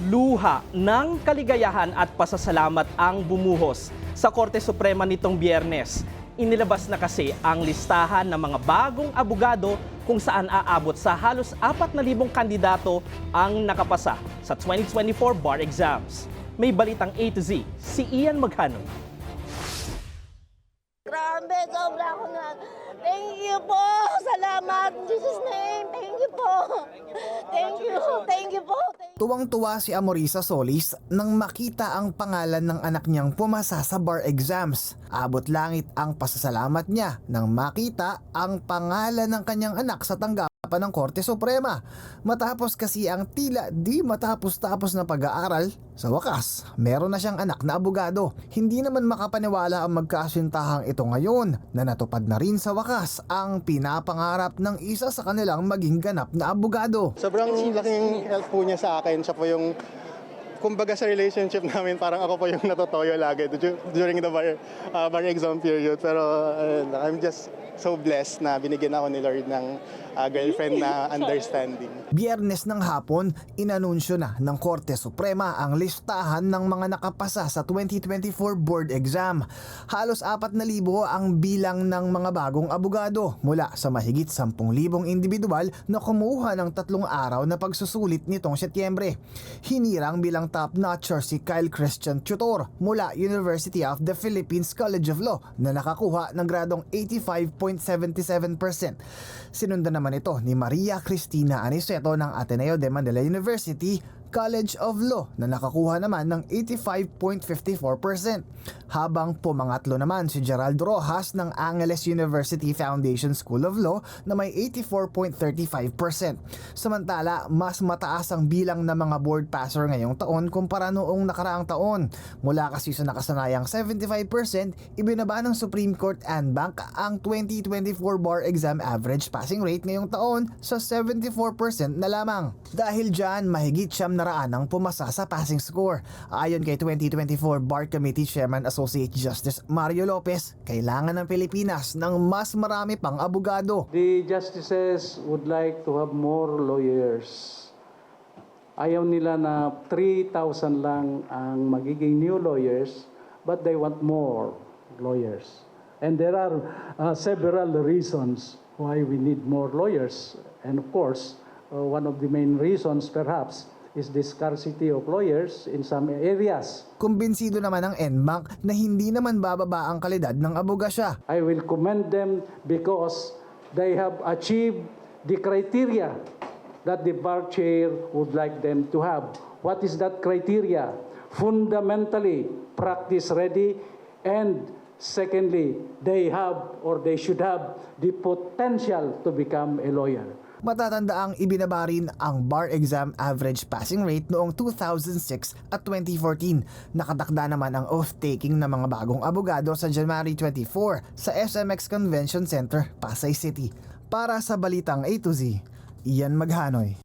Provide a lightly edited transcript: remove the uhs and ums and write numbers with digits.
Luha ng kaligayahan at pasasalamat ang bumuhos sa Korte Suprema nitong Biyernes. Inilabas na kasi ang listahan ng mga bagong abogado kung saan aabot sa halos 4,000 kandidato ang nakapasa sa 2024 bar exams. May balitang A to Z, si Ian Maghanon. Grabe, sobra ako na. Thank you po. Salamat. In Jesus' name. Thank you po. Thank you. Thank you po. Tuwang-tuwa si Amorisa Solis nang makita ang pangalan ng anak niyang pumasa sa bar exams. Abot langit ang pasasalamat niya nang makita ang pangalan ng kanyang anak sa tanggapan ng Korte Suprema. Matapos kasi ang tila di matapos-tapos na pag-aaral, sa wakas, meron na siyang anak na abogado. Hindi naman makapaniwala ang magkasintahang ito ngayon na natupad na rin sa wakas ang pinapangarap ng isa sa kanilang maging ganap na abogado. Sobrang laking help po niya sa akin. Siya po yung, kumbaga sa relationship namin, parang ako po yung natutoyo lagi during the bar exam period. Pero I'm just so blessed na binigyan ako ni Lord ng girlfriend na understanding. Biyernes ng hapon, inanunsyo na ng Korte Suprema ang listahan ng mga nakapasa sa 2024 board exam. Halos 4,000 ang bilang ng mga bagong abogado mula sa mahigit 10,000 individual na kumuha ng 3 araw na pagsusulit nitong Setyembre. Hinirang bilang top-notcher si Kyle Christian Tutor mula University of the Philippines College of Law na nakakuha ng gradong 85.77%. Sinundan naman ito ni Maria Cristina Aniceto ng Ateneo de Manila University College of Law na nakakuha naman ng 85.54%. Habang pumangatlo naman si Gerald Rojas ng Angeles University Foundation School of Law na may 84.35%. Samantala, mas mataas ang bilang ng mga board passer ngayong taon kumpara noong nakaraang taon. Mula kasi sa nakasanayang 75%, ibinaba ng Supreme Court and Bank ang 2024 bar exam average passing rate ngayong taon sa 74% na lamang. Dahil dyan, mahigit 700 ang pumasa sa passing score. Ayon kay 2024 Bar Committee Chairman Associate Justice Mario Lopez, kailangan ng Pilipinas ng mas marami pang abogado. The justices would like to have more lawyers. Ayaw nila na 3,000 lang ang magiging new lawyers, but they want more lawyers. And there are several reasons why we need more lawyers. And of course, one of the main reasons perhaps is the scarcity of lawyers in some areas. Kumbinsido naman ang NBank na hindi naman bababa ang kalidad ng abogasya. I will commend them because they have achieved the criteria that the bar chair would like them to have. What is that criteria? Fundamentally, practice ready, and secondly, they have or they should have the potential to become a lawyer. Matatandaang ibinaba rin ang bar exam average passing rate noong 2006 at 2014. Nakatakda naman ang oath-taking ng mga bagong abogado sa January 24 sa SMX Convention Center, Pasay City. Para sa Balitang A to Z, Ian Maghanoy.